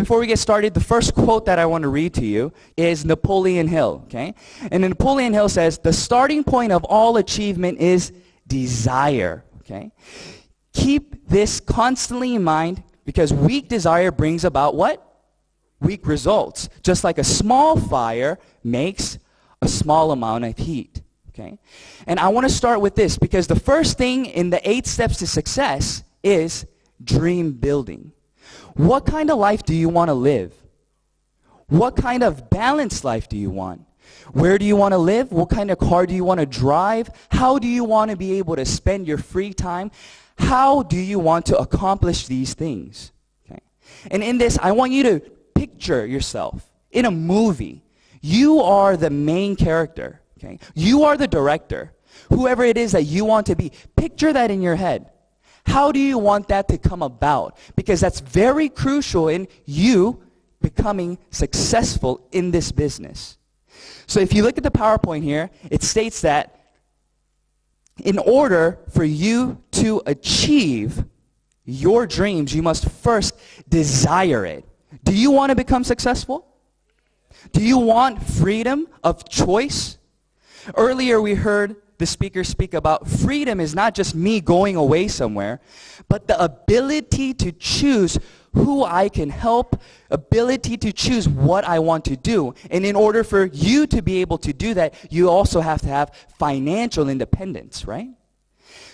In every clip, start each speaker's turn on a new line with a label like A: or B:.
A: before we get started, the first quote that I want to read to you is Napoleon Hill, okay? And Napoleon Hill says, the starting point of all achievement is desire, okay? Keep this constantly in mind because weak desire brings about what? Weak results. Just like a small fire makes a small amount of heat, okay? And I want to start with this because the first thing in the 8 steps to success is dream building. What kind of life do you want to live? What kind of balanced life do you want? Where do you want to live? What kind of car do you want to drive? How do you want to be able to spend your free time? How do you want to accomplish these things? Okay. And in this, I want you to picture yourself in a movie. You are the main character. Okay. You are the director. Whoever it is that you want to be, picture that in your head. How do you want that to come about? Because that's very crucial in you becoming successful in this business. So if you look at the PowerPoint here, it states that in order for you to achieve your dreams, you must first desire it. Do you want to become successful? Do you want freedom of choice? Earlier we heard the speaker speak about freedom is not just me going away somewhere, but the ability to choose who I can help, ability to choose what I want to do. And in order for you to be able to do that, you also have to have financial independence, right?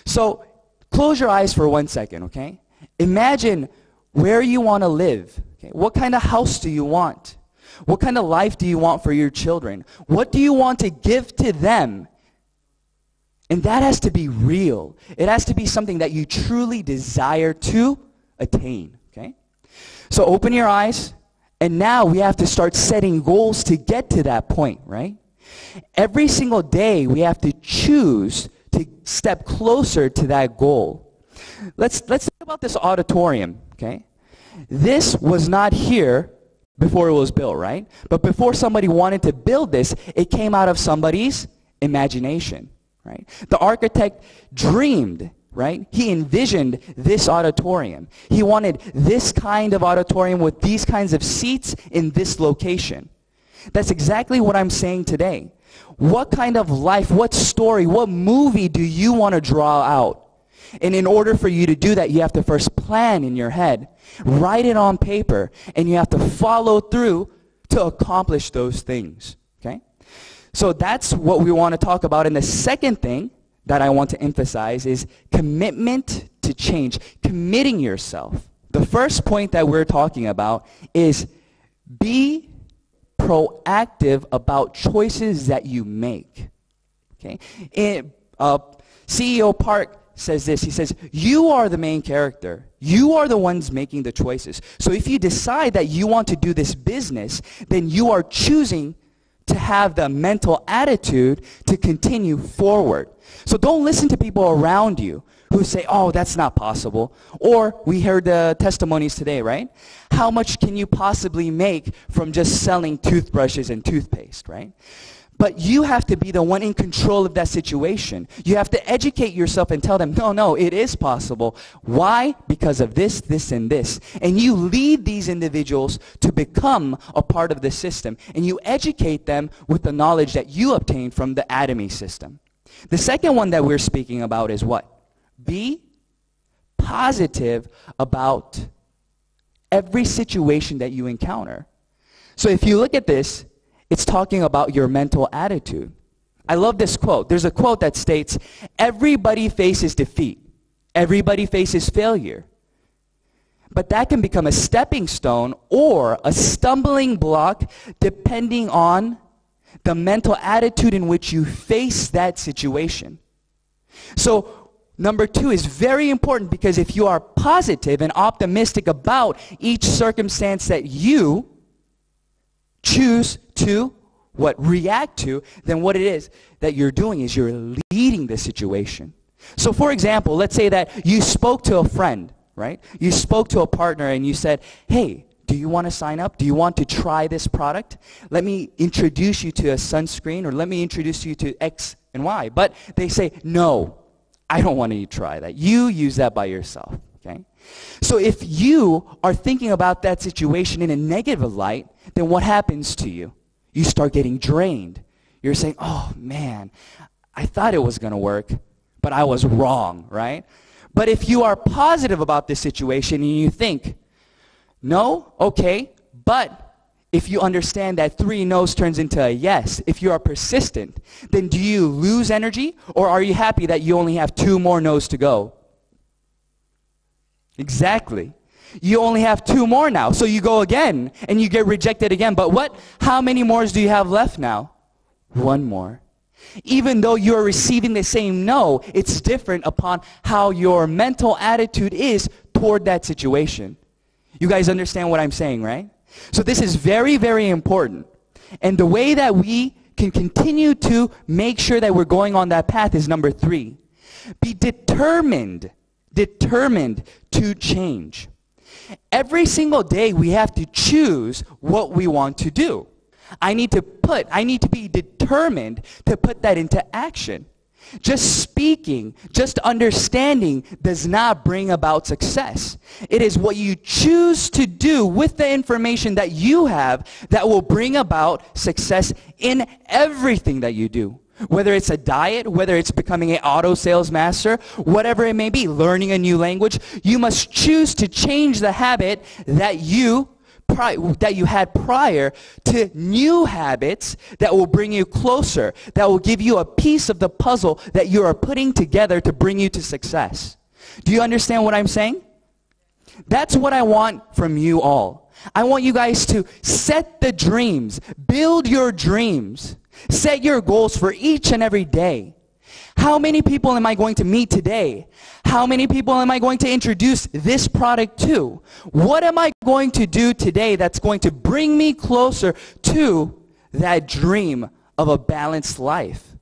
A: So close your eyes for 1 second, okay? Imagine where you want to live. Okay? What kind of house do you want? What kind of life do you want for your children? What do you want to give to them? And that has to be real. It has to be something that you truly desire to attain, okay? So open your eyes, and now we have to start setting goals to get to that point, right? Every single day we have to choose to step closer to that goal. Let's think about this auditorium, okay? This was not here before it was built, right? But before somebody wanted to build this, it came out of somebody's imagination. Right? The architect dreamed, right? He envisioned this auditorium. He wanted this kind of auditorium with these kinds of seats in this location. That's exactly what I'm saying today. What kind of life, what story, what movie do you want to draw out? And in order for you to do that, you have to first plan in your head, write it on paper, and you have to follow through to accomplish those things. Okay? So that's what we want to talk about. And the second thing that I want to emphasize is commitment to change, committing yourself. The first point that we're talking about is be proactive about choices that you make. Okay? CEO Park says this. He says, you are the main character. You are the ones making the choices. So if you decide that you want to do this business, then you are choosing to have the mental attitude to continue forward. So don't listen to people around you who say, oh, that's not possible. Or we heard the testimonies today, right? How much can you possibly make from just selling toothbrushes and toothpaste, right? But you have to be the one in control of that situation. You have to educate yourself and tell them, no, it is possible. Why? Because of this, this, and this. And you lead these individuals to become a part of the system. And you educate them with the knowledge that you obtained from the Atomy system. The second one that we're speaking about is what? Be positive about every situation that you encounter. So if you look at this, it's talking about your mental attitude. I love this quote. There's a quote that states, everybody faces defeat. Everybody faces failure. But that can become a stepping stone or a stumbling block depending on the mental attitude in which you face that situation. So number 2 is very important because if you are positive and optimistic about each circumstance that you choose to react to, then what it is that you're doing is you're leading the situation. So for example, let's say that you spoke to a friend, right? You spoke to a partner and you said, hey, do you want to sign up? Do you want to try this product? Let me introduce you to a sunscreen, or let me introduce you to X and Y. But they say, no, I don't want you to try that. You use that by yourself. Okay? So if you are thinking about that situation in a negative light, then what happens to you? You start getting drained. You're saying, oh man, I thought it was going to work, but I was wrong, right? But if you are positive about this situation and you think, no, okay, but if you understand that 3 no's turns into a yes, if you are persistent, then do you lose energy, or are you happy that you only have 2 more no's to go? Exactly. You only have 2 more now, so you go again, and you get rejected again. But what? How many more do you have left now? 1 more. Even though you're receiving the same no, it's different upon how your mental attitude is toward that situation. You guys understand what I'm saying, right? So this is very, very important. And the way that we can continue to make sure that we're going on that path is number 3. Be determined to change. Every single day we have to choose what we want to do. I need to be determined to put that into action. Just speaking, just understanding does not bring about success. It is what you choose to do with the information that you have that will bring about success in everything that you do. Whether it's a diet, whether it's becoming an auto sales master, whatever it may be, learning a new language, you must choose to change the habit that you had prior to new habits that will bring you closer, that will give you a piece of the puzzle that you are putting together to bring you to success. Do you understand what I'm saying? That's what I want from you all. I want you guys to set the dreams, build your dreams, set your goals for each and every day. How many people am I going to meet today? How many people am I going to introduce this product to? What am I going to do today that's going to bring me closer to that dream of a balanced life?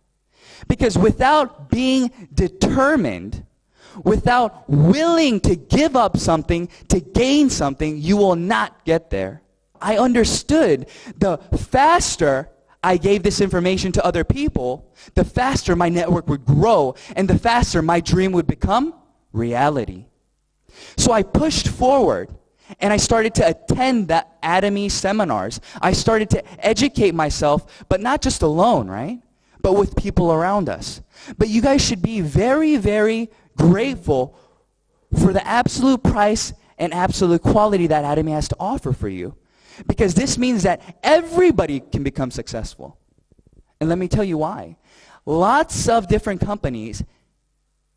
A: Because without being determined, without willing to give up something to gain something, you will not get there. I understood the faster I gave this information to other people, the faster my network would grow, and the faster my dream would become reality. So I pushed forward, and I started to attend the Atomy seminars. I started to educate myself, but not just alone, right? But with people around us. But you guys should be very, very grateful for the absolute price and absolute quality that Atomy has to offer for you. Because this means that everybody can become successful. And let me tell you why. Lots of different companies,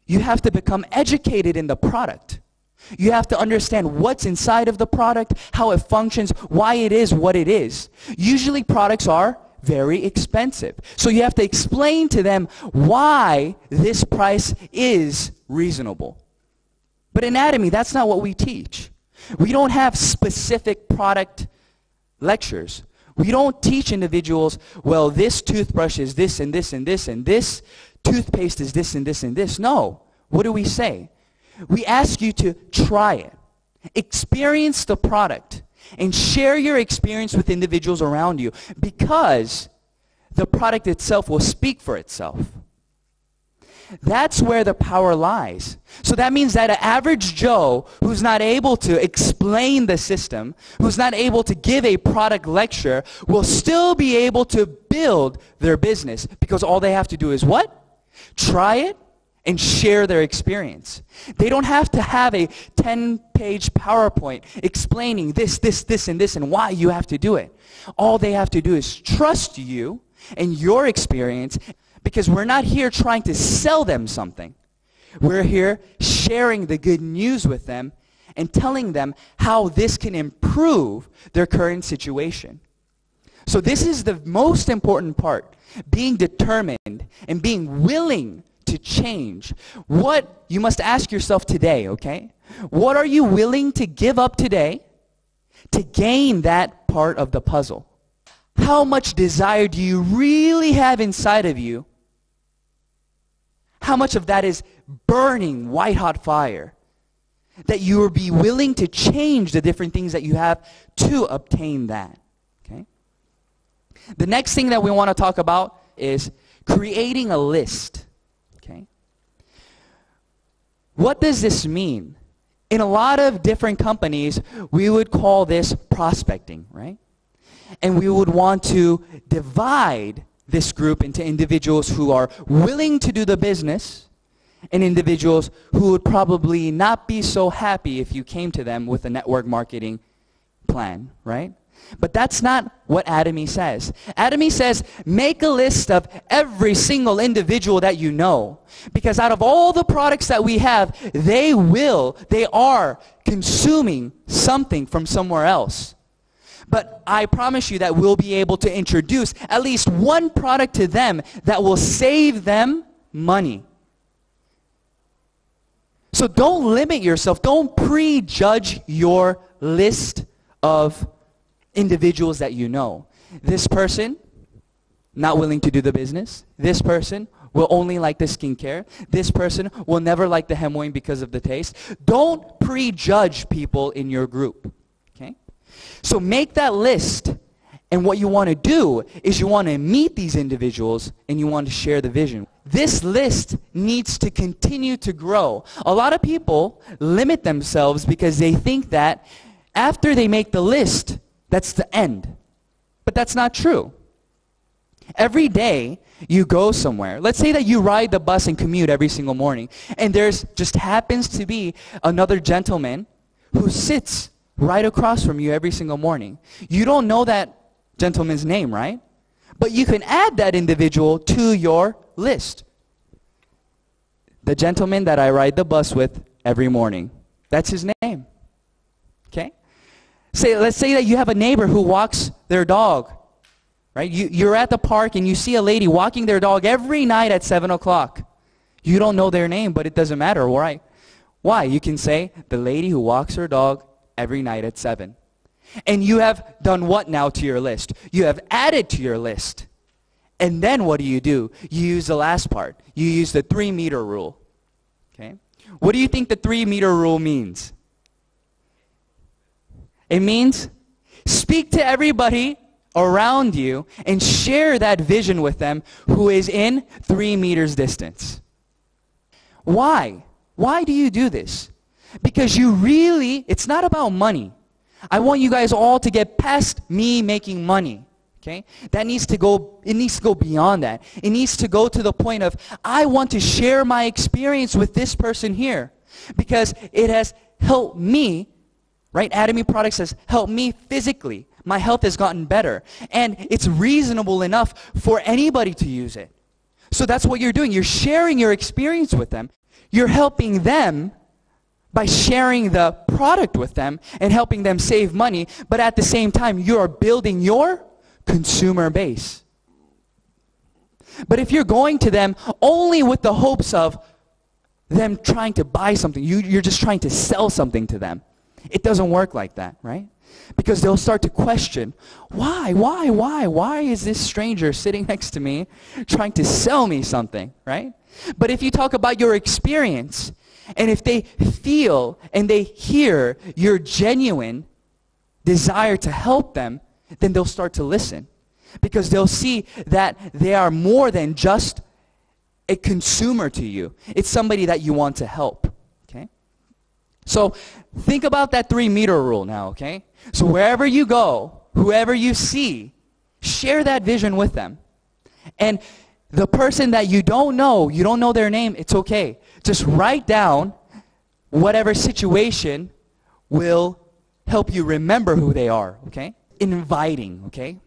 A: you have to become educated in the product. You have to understand what's inside of the product, how it functions, why it is what it is. Usually products are very expensive. So you have to explain to them why this price is reasonable. But in Atomy, that's not what we teach. We don't have specific product lectures. We don't teach individuals, well, this toothbrush is this and this and this, and this toothpaste is this and this and this. No. What do we say? We ask you to try it, experience the product, and share your experience with individuals around you, because the product itself will speak for itself. That's where the power lies. So that means that an average Joe who's not able to explain the system, who's not able to give a product lecture, will still be able to build their business, because all they have to do is what? Try it and share their experience. They don't have to have a 10-page PowerPoint explaining this, and this, and why you have to do it. All they have to do is trust you and your experience, because we're not here trying to sell them something. We're here sharing the good news with them and telling them how this can improve their current situation. So this is the most important part, being determined and being willing to change. What you must ask yourself today, okay? What are you willing to give up today to gain that part of the puzzle? How much desire do you really have inside of you? How much of that is burning white-hot fire that you will be willing to change the different things that you have to obtain that? Okay? The next thing that we want to talk about is creating a list. Okay? What does this mean? In a lot of different companies, we would call this prospecting, right? And we would want to divide this group into individuals who are willing to do the business and individuals who would probably not be so happy if you came to them with a network marketing plan, right? But that's not what Atomy says. Atomy says, make a list of every single individual that you know. Because out of all the products that we have, they are consuming something from somewhere else. But I promise you that we'll be able to introduce at least one product to them that will save them money. So don't limit yourself. Don't prejudge your list of individuals that you know. This person, not willing to do the business. This person will only like the skincare. This person will never like the Hemoin because of the taste. Don't prejudge people in your group. Okay? So make that list, and what you want to do is you want to meet these individuals and you want to share the vision. This list needs to continue to grow. A lot of people limit themselves because they think that after they make the list, that's the end. But that's not true. Every day you go somewhere. Let's say that you ride the bus and commute every single morning, and there's just happens to be another gentleman who sits right across from you every single morning. You don't know that gentleman's name, right? But you can add that individual to your list. The gentleman that I ride the bus with every morning. That's his name. Okay? Let's say that you have a neighbor who walks their dog. Right? You're at the park and you see a lady walking their dog every night at 7 o'clock. You don't know their name, but it doesn't matter, right? Why? You can say, the lady who walks her dog every night at 7. And you have done what now to your list? You have added to your list. And then what do? You use the last part. You use the 3-meter rule. Okay? What do you think the 3-meter rule means? It means speak to everybody around you and share that vision with them who is in 3 meters distance. Why? Why do you do this? Because it's not about money. I want you guys all to get past me making money. Okay? It needs to go beyond that. It needs to go to the point of, I want to share my experience with this person here. Because it has helped me, right? Atomy Products has helped me physically. My health has gotten better. And it's reasonable enough for anybody to use it. So that's what you're doing. You're sharing your experience with them. You're helping them by sharing the product with them and helping them save money. But at the same time, you are building your consumer base. But if you're going to them only with the hopes of them trying to buy something, you're just trying to sell something to them. It doesn't work like that, right? Because they'll start to question, why is this stranger sitting next to me trying to sell me something, right? But if you talk about your experience, and if they feel and they hear your genuine desire to help them, then they'll start to listen. Because they'll see that they are more than just a consumer to you. It's somebody that you want to help. Okay? So think about that 3-meter rule now, okay? So wherever you go, whoever you see, share that vision with them. And the person that you don't know their name, it's okay. Just write down whatever situation will help you remember who they are, okay? Inviting, okay?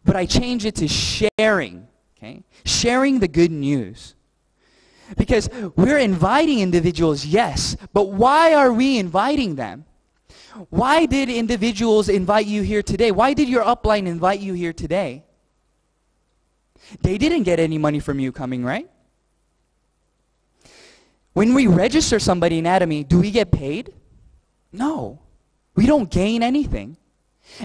A: But I change it to sharing, okay? Sharing the good news. Because we're inviting individuals, yes, but why are we inviting them? Why did individuals invite you here today? Why did your upline invite you here today? They didn't get any money from you coming, right? When we register somebody in Atomy, do we get paid? No. We don't gain anything.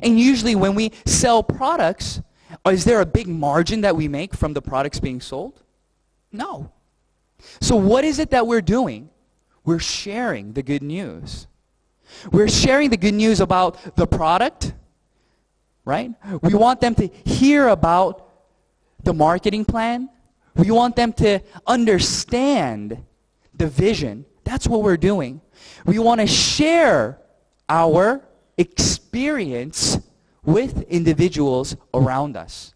A: And usually when we sell products, is there a big margin that we make from the products being sold? No. So what is it that we're doing? We're sharing the good news. We're sharing the good news about the product, right? We want them to hear about the marketing plan. We want them to understand the vision. That's what we're doing. We want to share our experience with individuals around us.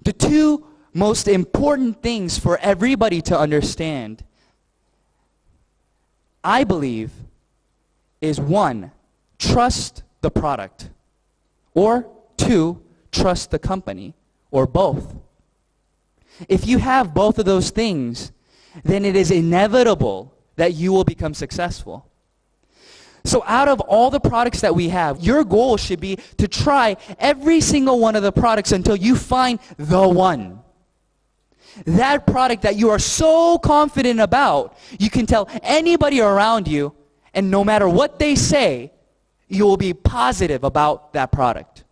A: The two most important things for everybody to understand, I believe, is 1, trust the product, or 2, trust the company, or both. If you have both of those things, then it is inevitable that you will become successful. So out of all the products that we have, your goal should be to try every single one of the products until you find the one. That product that you are so confident about, you can tell anybody around you, and no matter what they say, you will be positive about that product.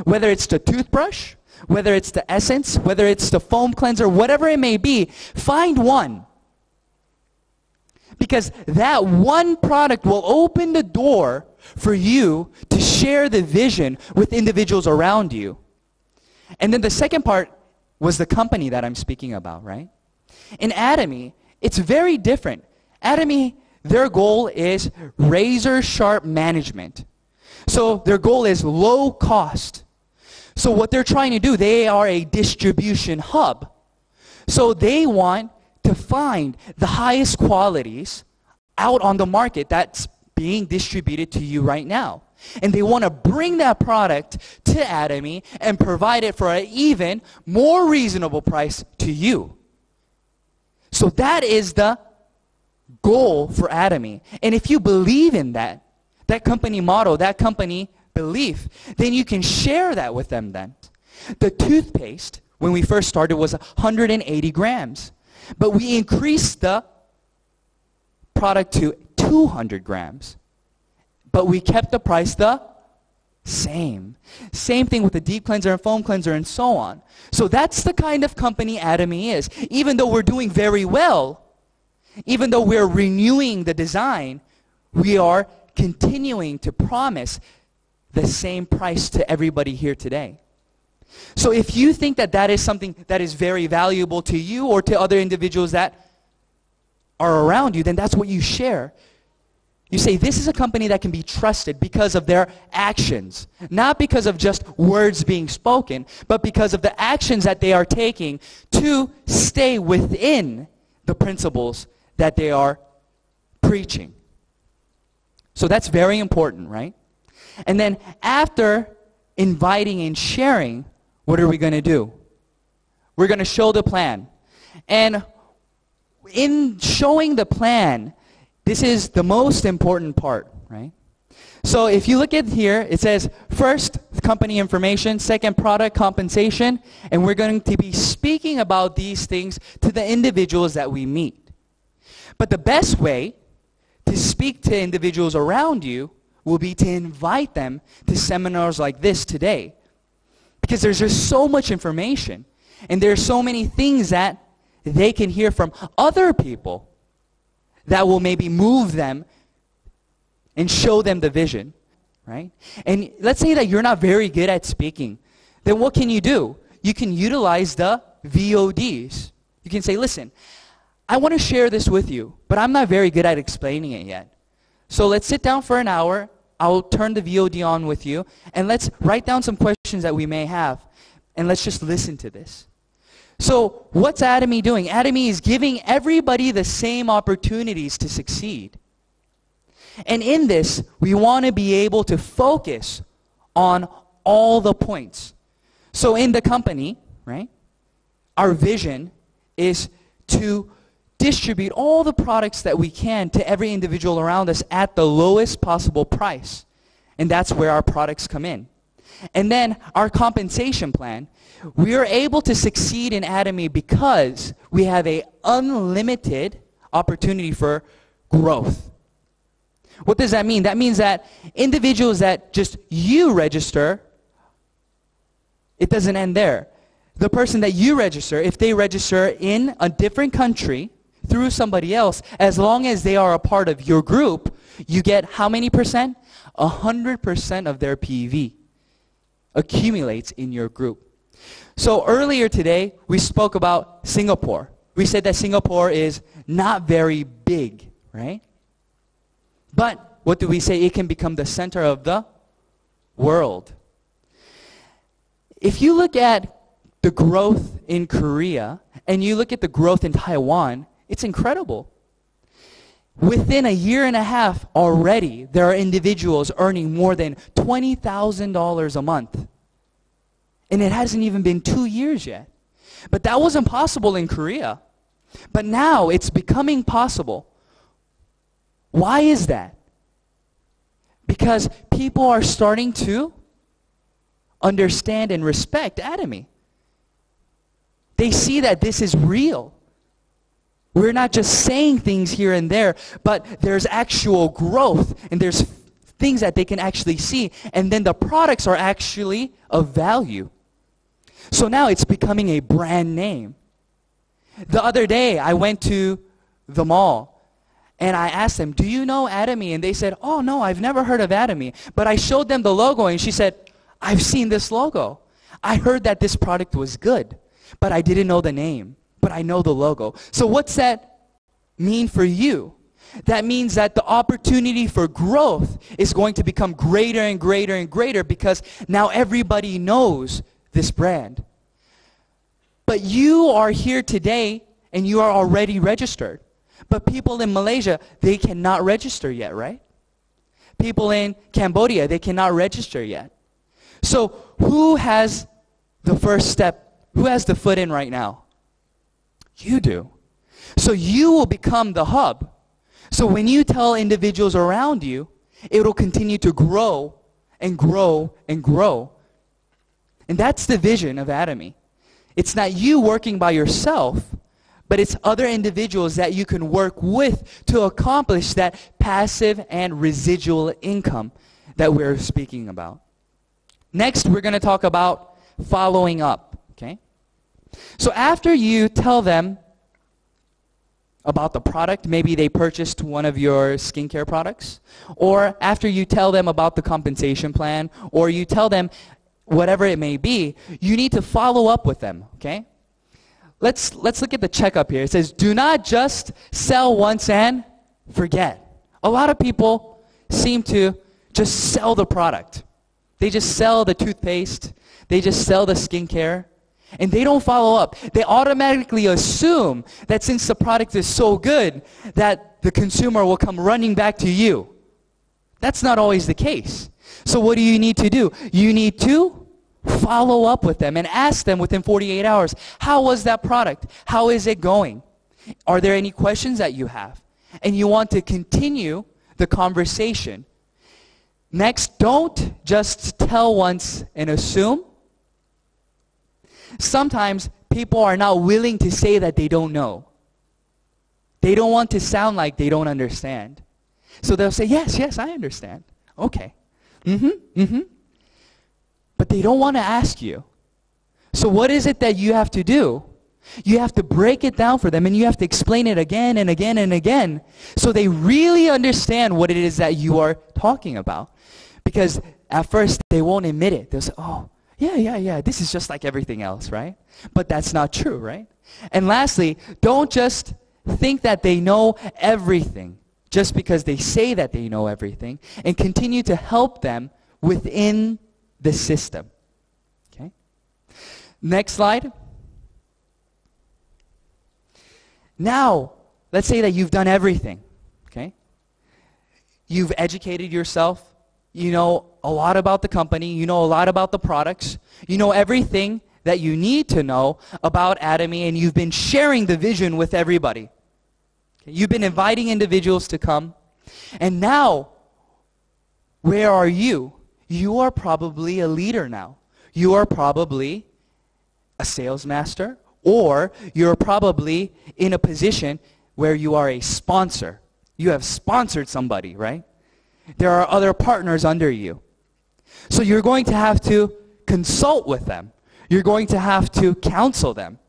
A: Whether it's the toothbrush, whether it's the essence, whether it's the foam cleanser, whatever it may be, find one. Because that one product will open the door for you to share the vision with individuals around you. And then the second part was the company that I'm speaking about, right? In Atomy, it's very different. Atomy, their goal is razor sharp management. So their goal is low cost. So what they're trying to do, they are a distribution hub. So they want to find the highest qualities out on the market that's being distributed to you right now. And they want to bring that product to Atomy and provide it for an even more reasonable price to you. So that is the goal for Atomy. And if you believe in that company motto, that company belief, then you can share that with them then. The toothpaste, when we first started, was 180 grams. But we increased the product to 200 grams. But we kept the price the same. Same thing with the deep cleanser and foam cleanser and so on. So that's the kind of company Atomy is. Even though we're doing very well, even though we're renewing the design, we are continuing to promise the same price to everybody here today. So if you think that that is something that is very valuable to you or to other individuals that are around you, then that's what you share. You say, this is a company that can be trusted because of their actions. Not because of just words being spoken, but because of the actions that they are taking to stay within the principles that they are preaching. So that's very important, right? And then after inviting and sharing, what are we going to do? We're going to show the plan. And in showing the plan, this is the most important part, right? So if you look at here, it says first, company information, second, product compensation, and we're going to be speaking about these things to the individuals that we meet. But the best way to speak to individuals around you will be to invite them to seminars like this today. Because there's just so much information, and there's so many things that they can hear from other people that will maybe move them and show them the vision, right? And let's say that you're not very good at speaking. Then what can you do? You can utilize the VODs. You can say, listen, I want to share this with you, but I'm not very good at explaining it yet. So let's sit down for an hour. I'll turn the VOD on with you, and let's write down some questions that we may have, and let's just listen to this. So what's Atomy doing? Atomy is giving everybody the same opportunities to succeed. And in this, we want to be able to focus on all the points. So in the company, right, our vision is to distribute all the products that we can to every individual around us at the lowest possible price. And that's where our products come in. And then our compensation plan, we are able to succeed in Atomy because we have an unlimited opportunity for growth. What does that mean? That means that individuals that just you register, it doesn't end there. The person that you register, if they register in a different country through somebody else, as long as they are a part of your group, you get how many percent? 100% of their PV accumulates in your group. So earlier today, we spoke about Singapore. We said that Singapore is not very big, right? But what do we say? It can become the center of the world. If you look at the growth in Korea and you look at the growth in Taiwan, it's incredible. Within a year and a half already, there are individuals earning more than $20,000 a month. And it hasn't even been 2 years yet. But that wasn't possible in Korea. But now it's becoming possible. Why is that? Because people are starting to understand and respect Atomy. They see that this is real. We're not just saying things here and there, but there's actual growth, and there's things that they can actually see, and then the products are actually of value. So now it's becoming a brand name. The other day, I went to the mall, and I asked them, do you know Atomy? And they said, oh, no, I've never heard of Atomy. But I showed them the logo, and she said, I've seen this logo. I heard that this product was good, but I didn't know the name. But I know the logo. So what's that mean for you? That means that the opportunity for growth is going to become greater and greater and greater because now everybody knows this brand. But you are here today and you are already registered. But people in Malaysia, they cannot register yet, right? People in Cambodia, they cannot register yet. So who has the first step? Who has the foot in right now? You do. So you will become the hub. So when you tell individuals around you, it will continue to grow and grow and grow. And that's the vision of Atomy. It's not you working by yourself, but it's other individuals that you can work with to accomplish that passive and residual income that we're speaking about. Next, we're going to talk about following up, okay? So after you tell them about the product, maybe they purchased one of your skincare products, or after you tell them about the compensation plan, or you tell them whatever it may be, you need to follow up with them, okay? Let's look at the checkup here. It says, do not just sell once and forget. A lot of people seem to just sell the product. They just sell the toothpaste. They just sell the skincare. And they don't follow up. They automatically assume that since the product is so good, that the consumer will come running back to you. That's not always the case. So what do you need to do? You need to follow up with them and ask them within 48 hours, how was that product? How is it going? Are there any questions that you have? And you want to continue the conversation. Next, don't just tell once and assume. Sometimes people are not willing to say that they don't know. They don't want to sound like they don't understand. So they'll say, yes, I understand. Okay. But they don't want to ask you. So what is it that you have to do? You have to break it down for them, and you have to explain it again and again and again so they really understand what it is that you are talking about. Because at first they won't admit it. They'll say, oh, yeah, this is just like everything else, right? But that's not true, right? And lastly, don't just think that they know everything just because they say that they know everything, and continue to help them within the system. Okay? Next slide. Now, let's say that you've done everything, okay? You've educated yourself. You know a lot about the company. You know a lot about the products. You know everything that you need to know about Atomy, and you've been sharing the vision with everybody. Okay? You've been inviting individuals to come. And now, where are you? You are probably a leader now. You are probably a sales master, or you're probably in a position where you are a sponsor. You have sponsored somebody, right? There are other partners under you. So you're going to have to consult with them. You're going to have to counsel them.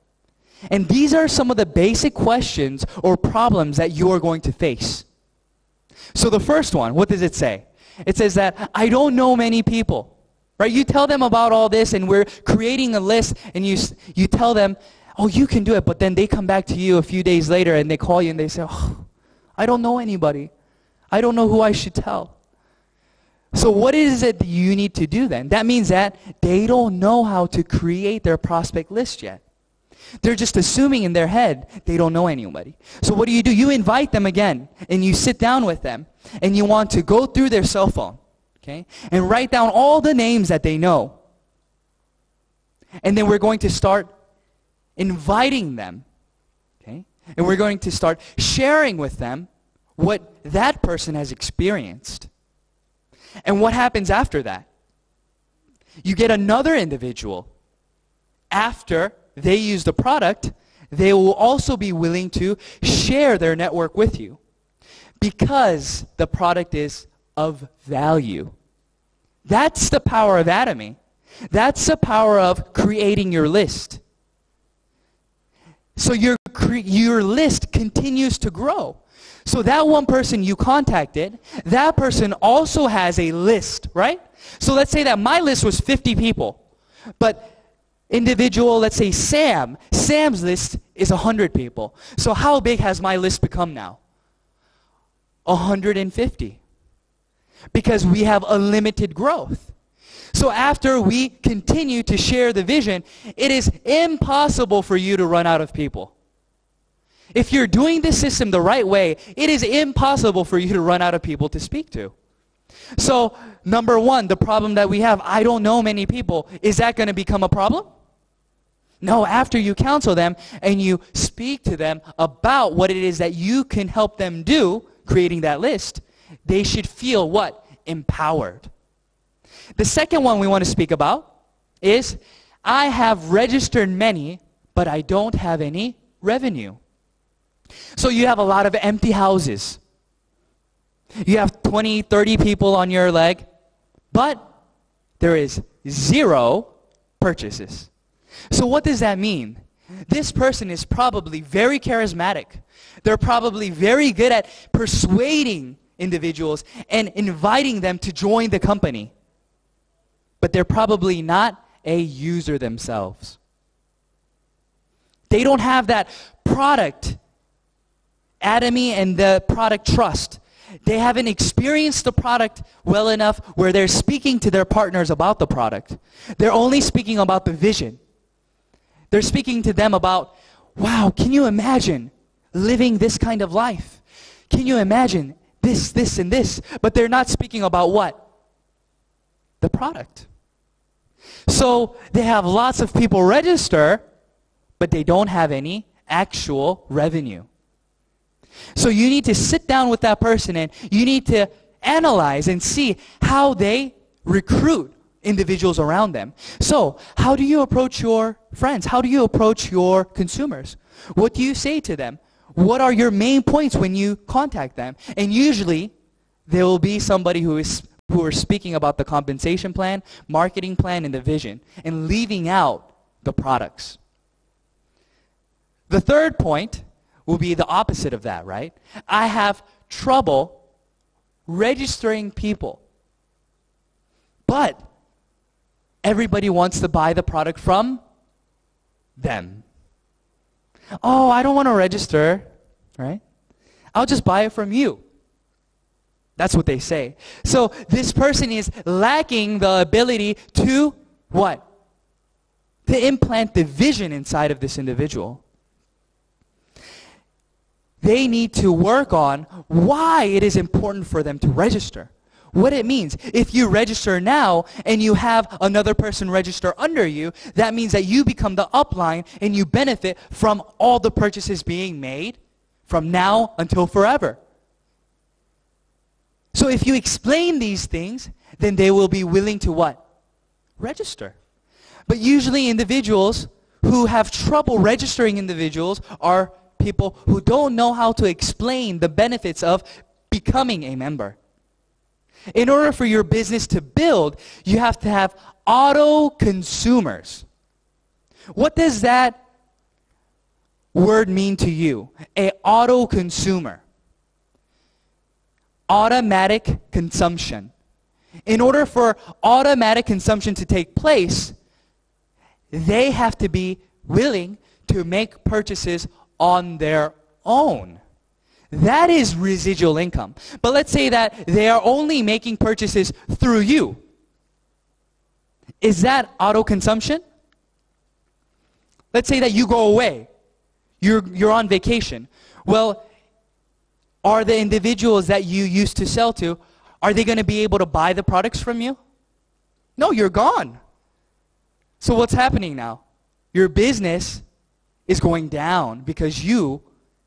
A: And these are some of the basic questions or problems that you are going to face. So the first one, what does it say? It says that I don't know many people. Right? You tell them about all this, and we're creating a list, and you tell them, oh, you can do it, but then they come back to you a few days later and they call you and they say, oh, I don't know anybody. I don't know who I should tell. So what is it that you need to do then? That means that they don't know how to create their prospect list yet. They're just assuming in their head they don't know anybody. So what do? You invite them again, and you sit down with them, and you want to go through their cell phone, okay, and write down all the names that they know. And then we're going to start inviting them, okay, and we're going to start sharing with them what that person has experienced. And what happens after that? You get another individual. After they use the product, they will also be willing to share their network with you because the product is of value. That's the power of Atomy. That's the power of creating your list. So your list continues to grow. So that one person you contacted, that person also has a list, right? So let's say that my list was 50 people, but individual, let's say Sam's list is 100 people. So how big has my list become now? 150. Because we have unlimited growth. So after we continue to share the vision, it is impossible for you to run out of people. If you're doing this system the right way, it is impossible for you to run out of people to speak to. So, number one, the problem that we have, I don't know many people, is that going to become a problem? No, after you counsel them and you speak to them about what it is that you can help them do, creating that list, they should feel what? Empowered. The second one we want to speak about is, I have registered many, but I don't have any revenue. So you have a lot of empty houses. You have 20, 30 people on your leg, but there is 0 purchases. So what does that mean? This person is probably very charismatic. They're probably very good at persuading individuals and inviting them to join the company. But they're probably not a user themselves. They don't have that product Atomy and the product trust. They haven't experienced the product well enough where they're speaking to their partners about the product. They're only speaking about the vision. They're speaking to them about, wow, can you imagine living this kind of life? Can you imagine this, this, and this? But they're not speaking about what? The product. So they have lots of people register, but they don't have any actual revenue. So you need to sit down with that person and you need to analyze and see how they recruit individuals around them. So how do you approach your friends? How do you approach your consumers? What do you say to them? What are your main points when you contact them? And usually there will be somebody who are speaking about the compensation plan, marketing plan, and the vision, and leaving out the products. The third point will be the opposite of that, right? I have trouble registering people, but everybody wants to buy the product from them. Oh, I don't want to register, right? I'll just buy it from you. That's what they say. So this person is lacking the ability to what? To implant the vision inside of this individual. They need to work on why it is important for them to register. What it means. If you register now and you have another person register under you, that means that you become the upline and you benefit from all the purchases being made from now until forever. So if you explain these things, then they will be willing to what? Register. But usually individuals who have trouble registering individuals are people who don't know how to explain the benefits of becoming a member. In order for your business to build, you have to have auto consumers. What does that word mean to you? A auto consumer. Automatic consumption. In order for automatic consumption to take place, they have to be willing to make purchases on their own. that is residual income. But let's say that they are only making purchases through you. Is that auto consumption? Let's say that you go away. You're on vacation. Well, are the individuals that you used to sell to, are they going to be able to buy the products from you? No, you're gone. So what's happening now? Your business is going down because you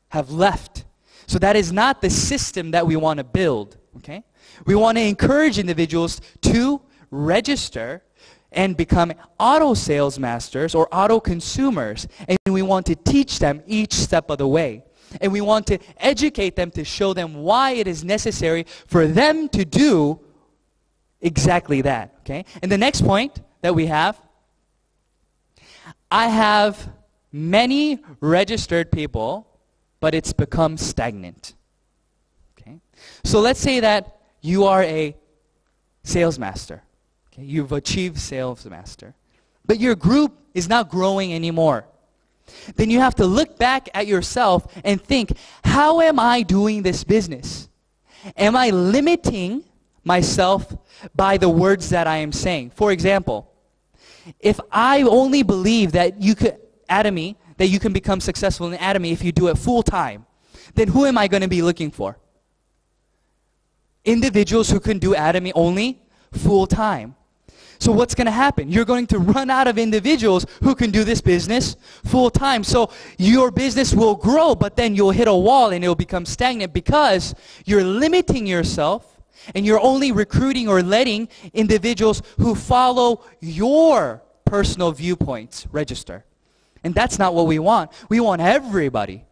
A: have left. So that is not the system that we want to build, okay? We want to encourage individuals to register and become auto sales masters or auto consumers, and we want to teach them each step of the way. And we want to educate them to show them why it is necessary for them to do exactly that, okay? And the next point that we have, I have many registered people, but it's become stagnant, okay? So let's say that you are a sales master. Okay, you've achieved sales master, but your group is not growing anymore. Then you have to look back at yourself and think, how am I doing this business? Am I limiting myself by the words that I am saying? For example, if I only believe that you could, Atomy, that you can become successful in Atomy if you do it full time, then who am I going to be looking for? Individuals who can do Atomy only full time. So what's going to happen? You're going to run out of individuals who can do this business full time. So your business will grow, but then you'll hit a wall and it'll become stagnant because you're limiting yourself and you're only recruiting or letting individuals who follow your personal viewpoints register. And that's not what we want. We want everybody.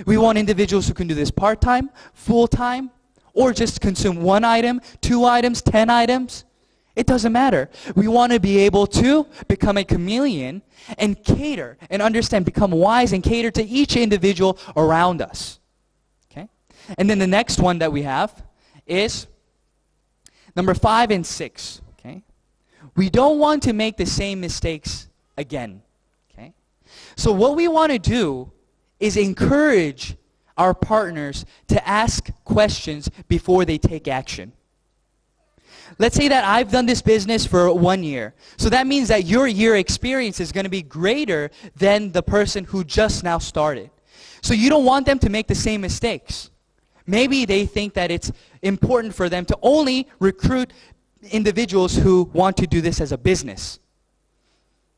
A: We want individuals who can do this part-time, full-time, or just consume 1 item, 2 items, 10 items. It doesn't matter. We want to be able to become a chameleon and cater and understand, become wise and cater to each individual around us. Okay? And then the next one that we have is number 5 and 6. Okay? We don't want to make the same mistakes again. Okay? So what we want to do is encourage our partners to ask questions before they take action. Let's say that I've done this business for 1 year. So that means that your year experience is going to be greater than the person who just now started. So you don't want them to make the same mistakes. Maybe they think that it's important for them to only recruit individuals who want to do this as a business.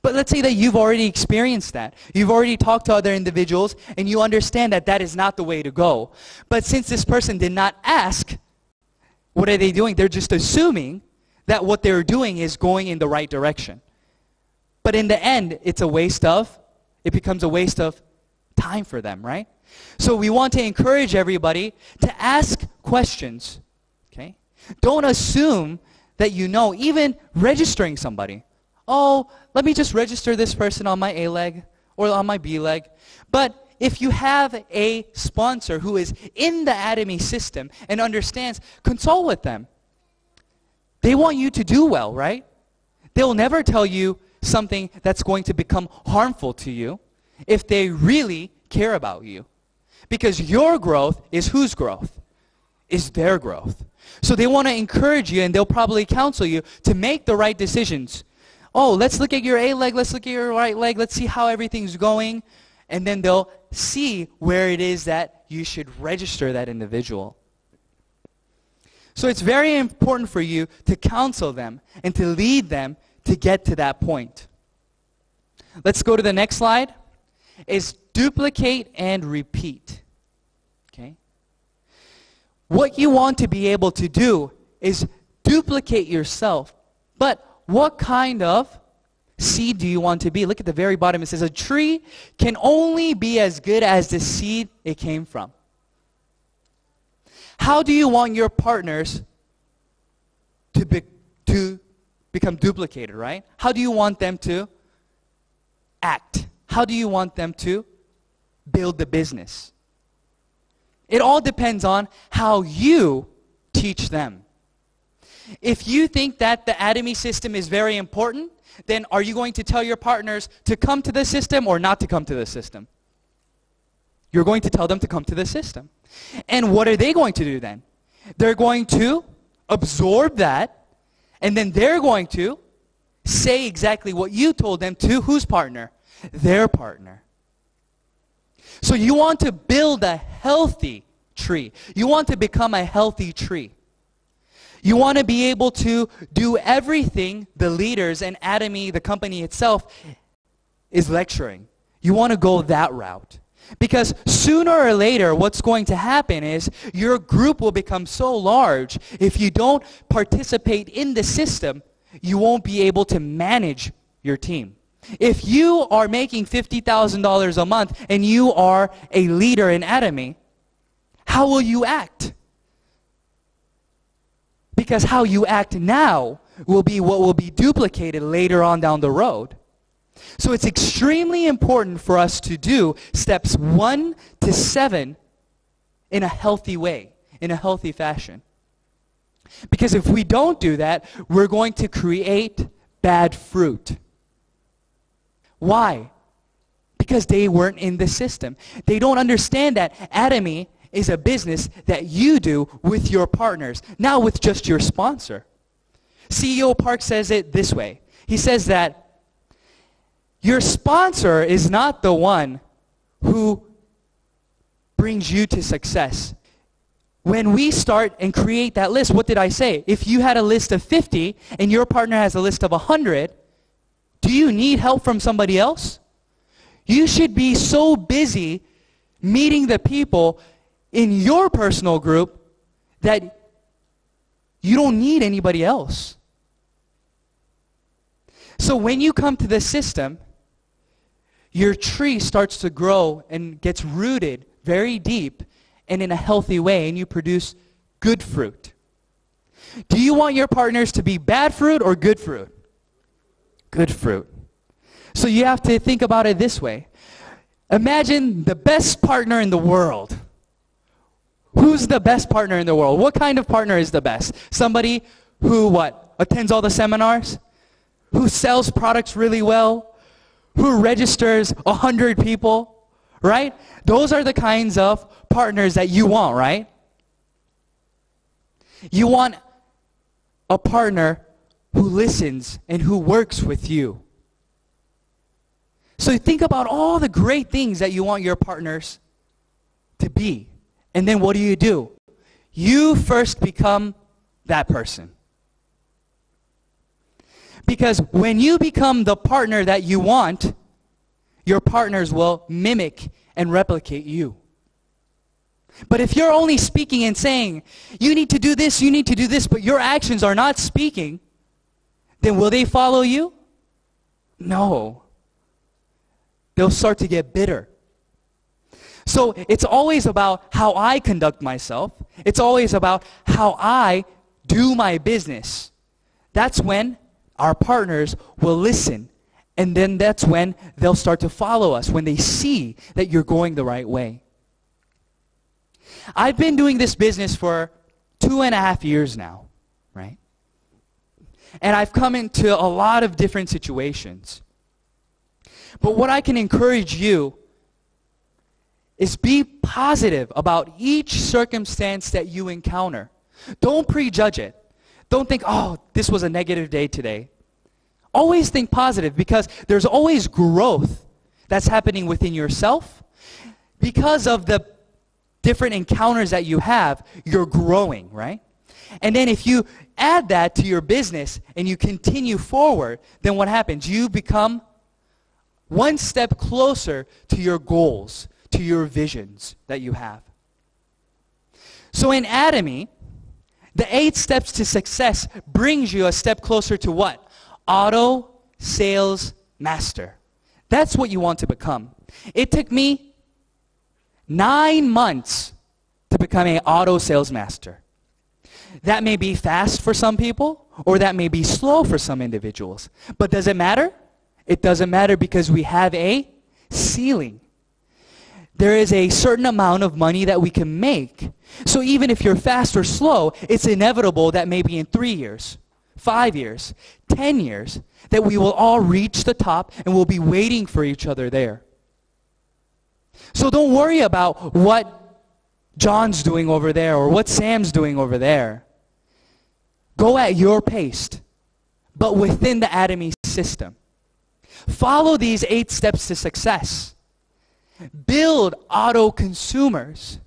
A: But let's say that you've already experienced that. You've already talked to other individuals and you understand that that is not the way to go. But since this person did not ask, what are they doing? They're just assuming that what they're doing is going in the right direction. But in the end, it becomes a waste of time for them, right? So we want to encourage everybody to ask questions, okay? Don't assume that you know, even registering somebody. Oh, let me just register this person on my A leg or on my B leg. But if you have a sponsor who is in the Atomy system and understands, consult with them. They want you to do well, right? They'll never tell you something that's going to become harmful to you if they really care about you. Because your growth is whose growth? Is their growth. So they want to encourage you and they'll probably counsel you to make the right decisions. Oh, let's look at your A leg, let's look at your right leg, let's see how everything's going. And then they'll see where it is that you should register that individual. So it's very important for you to counsel them and to lead them to get to that point. Let's go to the next slide. Is duplicate and repeat. Okay? What you want to be able to do is duplicate yourself. But what kind of seed do you want to be? Look at the very bottom. It says a tree can only be as good as the seed it came from. How do you want your partners to become duplicated, right? How do you want them to act? How do you want them to build the business? It all depends on how you teach them. If you think that the Atomy system is very important, then are you going to tell your partners to come to the system or not to come to the system? You're going to tell them to come to the system. And what are they going to do then? They're going to absorb that, and then they're going to say exactly what you told them to whose partner? Their partner. So you want to build a healthy tree. You want to become a healthy tree. You want to be able to do everything the leaders and Atomy, the company itself, is lecturing. You want to go that route. Because sooner or later, what's going to happen is your group will become so large, if you don't participate in the system, you won't be able to manage your team. If you are making $50,000 a month and you are a leader in Atomy, how will you act? Because how you act now will be what will be duplicated later on down the road. So it's extremely important for us to do steps 1 to 7 in a healthy way, in a healthy fashion. Because if we don't do that, we're going to create bad fruit. Why? Because they weren't in the system. They don't understand that Atomy is a business that you do with your partners, not with just your sponsor. CEO Park says it this way. He says that your sponsor is not the one who brings you to success. When we start and create that list, what did I say? If you had a list of 50 and your partner has a list of 100, do you need help from somebody else? You should be so busy meeting the people in your personal group that you don't need anybody else. So when you come to the system, your tree starts to grow and gets rooted very deep and in a healthy way, and you produce good fruit. Do you want your partners to be bad fruit or good fruit? Good fruit. So you have to think about it this way. Imagine the best partner in the world. Who's the best partner in the world? What kind of partner is the best? Somebody who what? Attends all the seminars? Who sells products really well? Who registers 100 people? Right? Those are the kinds of partners that you want, right? You want a partner who listens and who works with you. So think about all the great things that you want your partners to be. And then what do? You first become that person. Because when you become the partner that you want, your partners will mimic and replicate you. But if you're only speaking and saying, you need to do this, but your actions are not speaking, then will they follow you? No. They'll start to get bitter. So it's always about how I conduct myself. It's always about how I do my business. That's when our partners will listen. And then that's when they'll start to follow us, when they see that you're going the right way. I've been doing this business for 2.5 years now, right? And I've come into a lot of different situations. But what I can encourage you is be positive about each circumstance that you encounter. Don't prejudge it. Don't think, oh, this was a negative day today. Always think positive, because there's always growth that's happening within yourself. Because of the different encounters that you have, you're growing, right? And then if you add that to your business and you continue forward, then what happens? You become one step closer to your goals, to your visions that you have. So in Atomy, the 8 steps to success brings you a step closer to what? Auto sales master. That's what you want to become. It took me 9 months to become an auto sales master. That may be fast for some people, or that may be slow for some individuals. But does it matter? It doesn't matter, because we have a ceiling. There is a certain amount of money that we can make. So even if you're fast or slow, it's inevitable that maybe in 3 years, 5 years, 10 years, that we will all reach the top and we'll be waiting for each other there. So don't worry about what John's doing over there or what Sam's doing over there. Go at your pace, but within the Atomy system. Follow these 8 steps to success. Build auto consumers.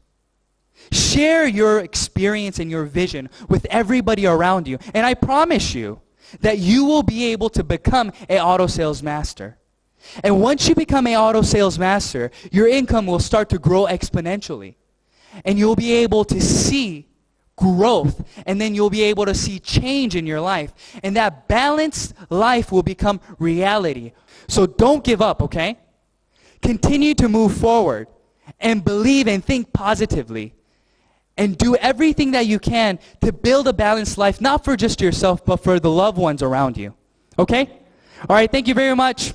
A: Share your experience and your vision with everybody around you. And I promise you that you will be able to become an auto sales master. And once you become an auto sales master, your income will start to grow exponentially. And you'll be able to see growth, and then you'll be able to see change in your life. And that balanced life will become reality. So don't give up, okay? Continue to move forward and believe and think positively. And do everything that you can to build a balanced life, not for just yourself, but for the loved ones around you. Okay? All right, thank you very much.